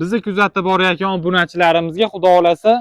Bizni kuzatib borayotgan obunachilarimizga xudo xolasa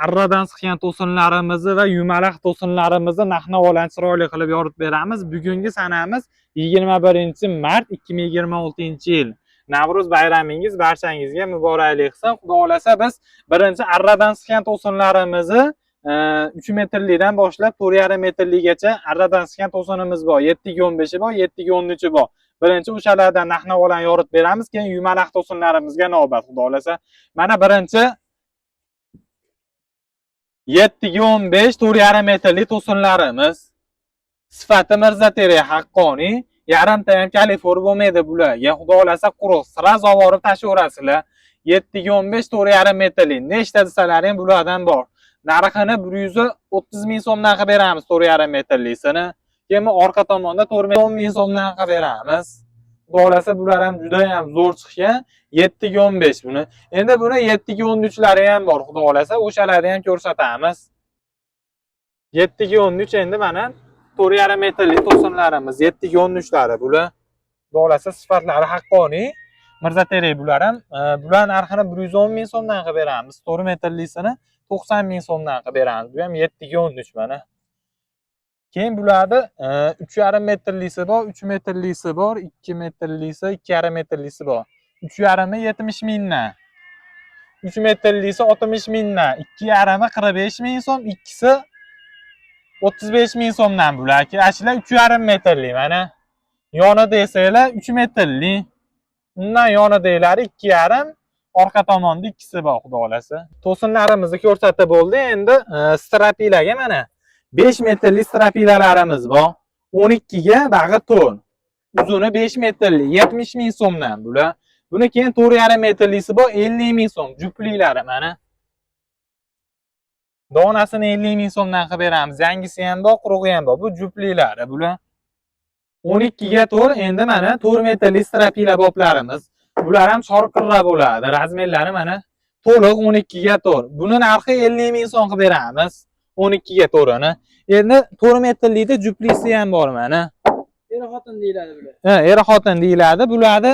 arradan chiqqan to'sinlarimizni va yumaloq to'sinlarimizni narx-navolarni chiroyli qilib yoritib beramiz. Bugungi sanamiz 21-mart 2026-yil. Navro'z bayramingiz barchangizga muboraklik qilsin. Xudo xolasa biz birinchi arradan chiqqan to'sinlarimizni 3 metrlikdan boshlab 4,5 metrligacha arradan chiqqan to'sinimiz bor. 7,15 bor, 7,13 bor. Birinchi o'shalardan narx-navolarni yoritib beramiz, keyin yumaloq to'sinlarimizga navbat xudo xolasa. Mana birinchi 7,15 4,5 metrlik to'sinlarimiz. Sifati Mirzaterak haqqoniy, yarimta ham kalifor bo'lmaydi bularga. Xudo xolasa quruq siraz ovorib tashaverasizlar. 7,15 4,5 metrlik. Nechta desalaring bulardan bor. Narxini 130 ming so'mdan qilib beramiz 4,5 metrlikni. Keyin orqa tomonda 4 ming so'mdan qilib beramiz. Xudo xolasa bular ham juda ham zo'r chiqqan. 7,15 buni. Endi buni 7,13lari ham bor. Xudo xolasa o'shalarni ham ko'rsatamiz. 7,13 endi mana 4,5 metrlik to'sinlarimiz 7,13lari bular. Xudo xolasa sifatlari haqqoniy. Mirzaterak bular ham. Bular narxini 110 ming so'mdan qilib beramiz. 4 metrlikni 90 ming so'mdan qilib beramiz. Bu ham 7,13 mana. Keyin bularda 3,5 metrlisi bor, 3 metrlisi bor, 2 metrlisi, 2,5 metrlisi bor. 3,5 70 mingdan. 3 metrlisi 60 mingdan, 2,5 45 ming so'm, ikkisi 35 ming so'mdan bular. Ashlar 3,5 metrlik mana. Yonida esanglar 3 metrlik. Undan yonidagilari 2,5, orqa tomonda ikkisi bor xudo xolasa. To'sinlarimizni ko'rsatib bo'ldi. Endi strapilaga mana 5 metrlik strapilalarimiz bor. 12 ga bag'i to'n. Uzuni 5 metrlik, 70 ming so'mdan bular. Buni keyin 4,5 metrlisi bor, 50 ming so'm. Jupliklari mana. Donasini 50 ming so'mdan qilib beramiz. Yangisi ham bor, qurug'i ham bor. Bu jupliklari bular. 12 ga to'r, endi mana 4 metrlik strapila boblarimiz. Bular ham shorqirra bo'ladi. Razmerlari mana to'liq 12 ga to'r. Buni narxi 50 ming so'm qilib beramiz. 12 ga to'rini. Endi 4 metrlikda juplisi ham bor mana. Er-xotin deyiladi bular. Ha, er-xotin deyiladi. Bularni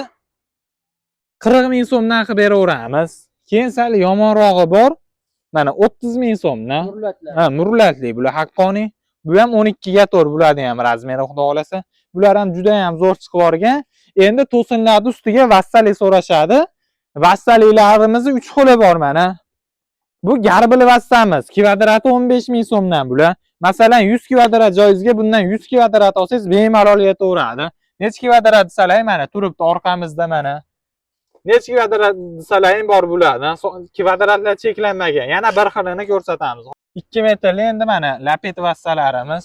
40 ming so'mdan qilib beraveramiz. Keyin sal yomonrog'i bor. Mana 30 ming so'mdan. Murlatlar. Ha, murlatli bular haqqoniy. Bu ham 12 ga to'r bularning ham razmeri xudo xolasa. Bular ham juda ham zo'r chiqib borgan. Endi to'sinlarning ustiga vassali so'rashadi. Vassalilarimiz 3 xili bor mana. Bu garbili vassamiz. Kvadrati 15 ming so'mdan bular. Masalan 100 kvadrat joyingizga bundan 100 kvadrat olsangiz bemalol yetaveradi. Necha kvadrat desalang mana turibdi orqamizda mana. Necha kvadrat desalang bor bulardan. Kvadratlar cheklanmagan. Yana bir xilini ko'rsatamiz. 2 metrli endi mana lapet vassalarimiz.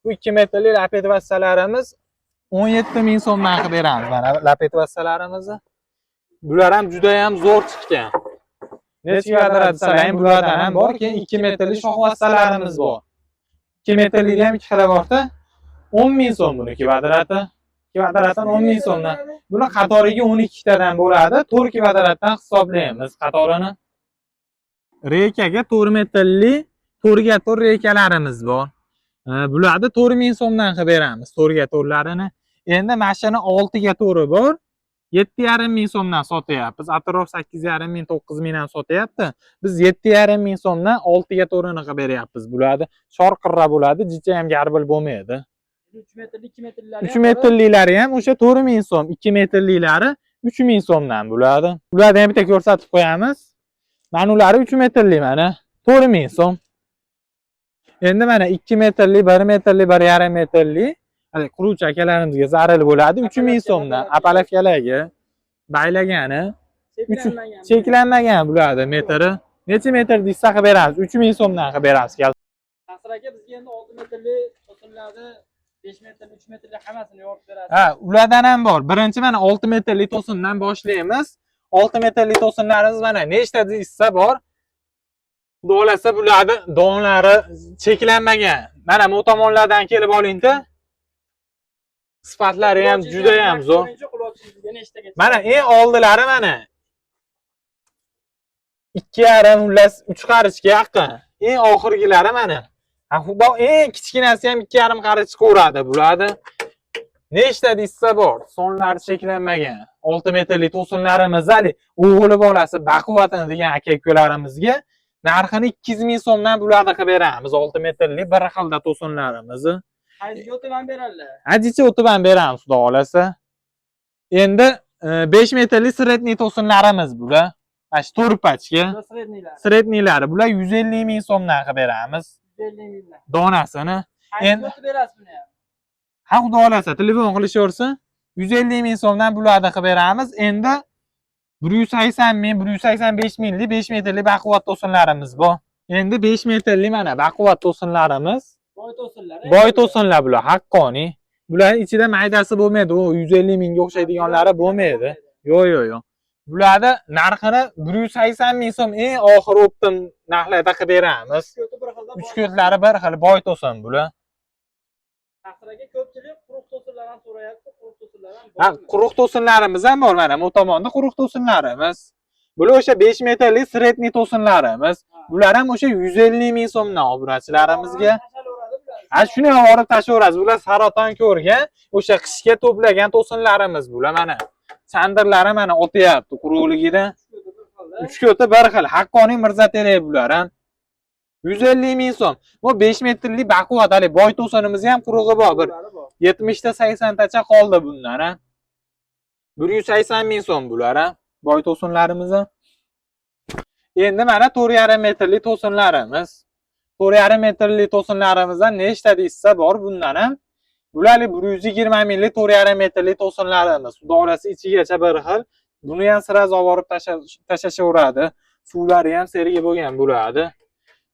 Bu 2 metrli lapet vassalarimiz 17 ming so'mdan qilib beramiz mana lapet vassalarimizni. Bular ham juda ham zo'r chiqqan. Necha kvadrat desalang bulardan ham bor, keyin 2 metrli shox vassalarimiz bor. 2 metrlik ham 2 xil borda 10 ming so'm buni kvadrati. Kvadratdan 10 ming so'mdan. Buni qatoriga 12 tadan bo'ladi. 4 kvadratdan hisoblaymiz qatorini. Rekaga 4 metrli 4 ga 4 rekalarimiz bor. Bularni 4 ming so'mdan qilib beramiz 4 ga 4larini. Endi mashina 6 ga 4 bor. 7,5 ming so'mdan sotyapmiz. Atrof 8,5 ming 9 mingdan sotyapti. Biz 7,5 ming so'mdan 6 ga 4'ini qilib beryapmiz. Bularni shorqirra bo'ladi, jicha ham garbil bo'lmaydi. 3 metrlik, 2 metrliklari. 3 metrliklari ham o'sha 4 ming so'm, 2 metrliklari 3 ming so'mdan bo'ladi. Bularni ham bitta ko'rsatib qo'yamiz. Mana ular 3 metrli mana 4 ming so'm. Endi mana 2 metrli, 1 metrli, 1,5 metrli quruvchi akalarimizga zaril bo'ladi 3 ming so'mdan. Apalavkalagi baylagani cheklanmagan bularni metri. Necha metr desa qilib beramiz? 3 ming so'mdan qilib beramiz. Asr aka bizga endi 6 metrli to'sinlarni 5 metrli, 3 metrli hammasini yoritib berasiz. Ha, ulardan ham bor. Birinchi mana 6 metrli to'sindan boshlaymiz. 6 metrli to'sinlarimiz mana nechta desa bor. Xudo xolasa bularni donlari cheklanmagan. Mana bu tomonlardan kelib oling-da. Sifatlari ham juda ham zo'r. Mana eng oldilari mana 2,5 xullas 3 qarichga yaqin. Eng oxirgilari mana. Xudo eng kichkinasi ham 2,5 qarich chiqaveradi bularni. Nechta desa bor, sonlari cheklanmagan. 6 metrli to'sinlarimiz hali o'g'li bolasi baquvvatini degan aka-ukalarimizga narxini 200 ming so'mdan bularda qilib beramiz. 6 metrli bir xilda to'sinlarimizni. Qaysiga o'tib ham beradilar? Ajicha o'tib ham beramiz, xudo xolasa. Endi 5 metrli sredniy to'sinlarimiz bular. Mana shu to'rpachga. Sredniylar. Sredniylari bular 150 ming so'mdan qilib beramiz. 150 mingdan. Donasini. Qaysiga o'tib berasiz buni ham? Ha, xudo xolasa telefon qilishaversin. 150 ming so'mdan bularda qilib beramiz. Endi 180 ming, 185 minglik 5 metrli baquvvat to'sinlarimiz bor. Endi 5 metrli mana baquvvat to'sinlarimiz. Boy to'sinlar. Boy to'sinlar bular, haqqoniy. Bular ichida maydasi bo'lmaydi, u 150 mingga o'xshaydiganlari bo'lmaydi. Yo'q. Bularda narxini 180 ming so'm eng oxiri optim narxlarda qilib beramiz. 3 ko'tlari bir xil boy to'sin bular. Taqdiraga ko'pchilik quruq to'sinlardan so'rayapti, quruq to'sinlar ham Ha, bormi? quruq to'sinlarimiz ham bor mana, bu tomonda quruq to'sinlarimiz. Bular o'sha 5 metrli sredniy to'sinlarimiz. Bular ham o'sha 150 ming so'mdan obunachilarimizga. Ha, shuni ham olib tashlayverasiz. Bular saraton ko'rgan, o'sha qishga to'plagan to'sinlarimiz bular mana. Sandirlari mana o'tyapti quruqligidan. 3 ko'ti bir xil, haqqoniy Mirzaterak bular ham. 150 ming so'm. Bu 5 metrli baquvvat hali boy to'sinimiz ham qurug'i bor. Bir 70 ta 80 tacha qoldi bundan ham. 180 ming so'm bular ham. Boy to'sinlarimiz ham. Endi mana 4,5 metrli to'sinlarimiz. 4,5 metrli to'sinlarimizdan nechta desa bor bundan ham. Bular 120 minglik 4,5 metrli to'sinlarimiz. Xudo xolasa ichigacha bir xil. Buni ham siraz olib borib tashlashaveradi. Suvlari ham sergi bo'lgan bo'ladi.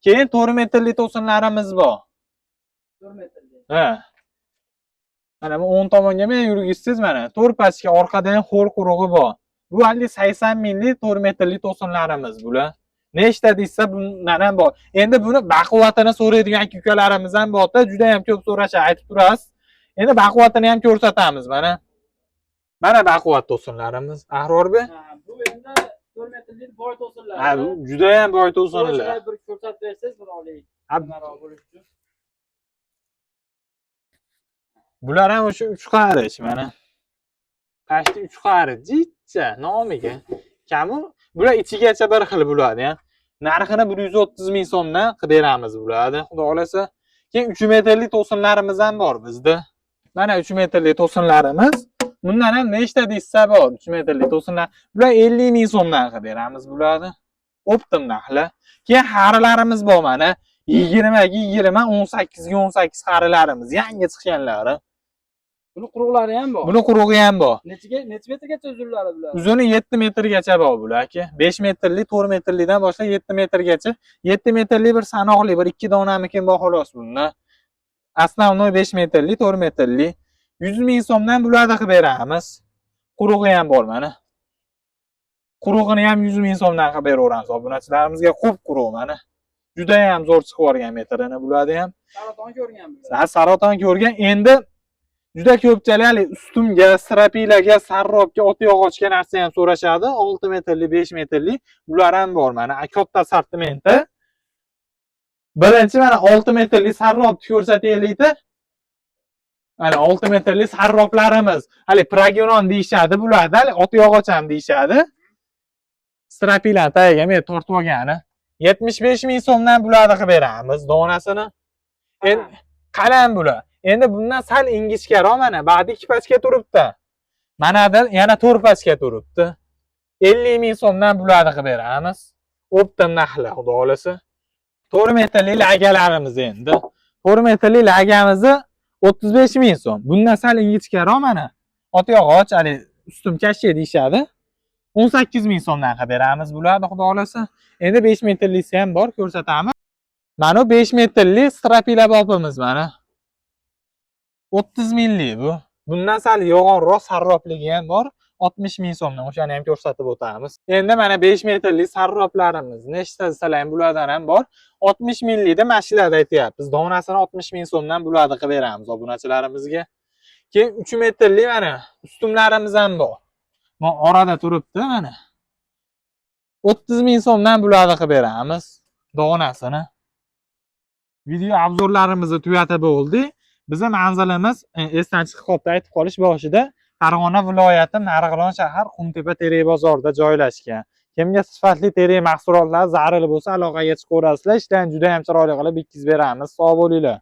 Keyin 4 metrli to'sinlarimiz bor. 4 metrli. Ha. Mana bu 10 tomonga men yurgizsiz mana. To'rpachga orqada ham xo'l qurug'i bor. Bu hali 80 minglik 4 metrli to'sinlarimiz bular. Nechta desa bundan ham bor. Endi buni baquvvatini so'raydigan aka-ukalarimiz ham bor-da, juda ham ko'p so'rashadi, aytib turasiz. Endi baquvvatini ham ko'rsatamiz mana. Mana baquvvat to'sinlarimiz. Ahrorbek. Bu endi 4 metrli boy to'sinlar. Ha, bu juda ham boy to'sinlar. Bir ko'rsatib bersangiz, bir olaylik. Qanaroq bo'lishi uchun. Bular ham o'sha 3 qarich mana. Pashti 3 qarich, jicha nomiga. Kamu bular ichigacha bir xil bo'ladi ham. Narxini 130 ming so'mdan qilib beramiz bularni. Xudo xolasa. Keyin 3 metrli to'sinlarimiz ham bor bizda. Mana 3 metrli to'sinlarimiz. Bundan ham nechta desa bor 3 metrli to'sinlar. Bular 50 ming so'mdan qilib beramiz bularni. Optim narxlar. Keyin harilarimiz bor mana. 20 ga 20, 18 ga 18 harilarimiz, yangi chiqqanlari. Buni quruqlari ham bor. Buni qurug'i ham bor. Necha metrgacha uzunlari bular? Uzuni 7 metrgacha bor bular aka. 5 metrli, 4 metrlidan boshlab 7 metrgacha. 7 metrli bir sanoqli, bir 2 donamikin bor xolos bunda. Основной 5 metrli, 4 metrli. 100 ming so'mdan bularni qilib beramiz. Qurug'i ham bor mana. Qurug'ini ham 100 ming so'mdan qilib beraveramiz obunachilarimizga. Ko'p quruq mana. Juda ham zo'r chiqib o'rgan metrini bularni ham. Saraton ko'rgan bular. Ha, saraton ko'rgan. Endi juda ko'pchilik ustumga, strapilaga, sarrobga, ot yog'ochga narsa ham so'rashadi. 6 metrli, 5 metrli bular ham bor mana. Katta assortimenti. Birinchi mana 6 metrli sarrobni ko'rsataylik-da. Mana 6 metrli sarroblarimiz. Hali Praginon deyshadi bularda, hali ot yog'och ham deyshadi. Strapilani tagiga men tortib olgani 75 ming so'mdan bularni qilib beramiz donasini. Endi qalam bular. Endi bundan sal ingichkaroq mana, ba'di 2 pachka turibdi. Manada yana 4 pachka turibdi. 50 ming so'mdan bularni qilib beramiz. Optim narxlar, xudo xolasa. 4 metrli lagalarimiz endi. 4 metrli lagamizni 35 ming so'm. Bundan sal ingichkaroq mana. Ot yog'och, hali ustum kashshe deyshadi. 18 ming so'mdan qilib beramiz bularni, xudo xolasa. Endi 5 metrlisi ham bor, ko'rsatamiz. Mana 5 metrli strapila bopimiz mana. 30 minglik bu. Bundan sal yo'g'onroq sarrobligi ham bor. 60 ming so'mdan o'shani ham ko'rsatib o'tamiz. Endi mana 5 metrli sarroblarimiz nechta desalar bulardan ham bor. 60 minglikda mashinalarda aytyapmiz. Donasini 60 ming so'mdan bularni qilib beramiz obunachilarimizga. Keyin 3 metrli mana ustumlarimiz ham bor. Bu orada turibdi mana. 30 ming so'mdan bularni qilib beramiz donasini. Video obzorlarimizni tugatib bo'ldi. Bizning manzilimiz esdan chiqib qolibdi aytib qolish boshida Farg'ona viloyati Marg'ilon shahar Qumtepa terak bozorida joylashgan. Kimga sifatli terak mahsulotlari zarur bo'lsa aloqaga chiqaverasizlar. Ishlarni juda ham chiroyli qilib bitkizib beramiz. Sog' bo'linglar.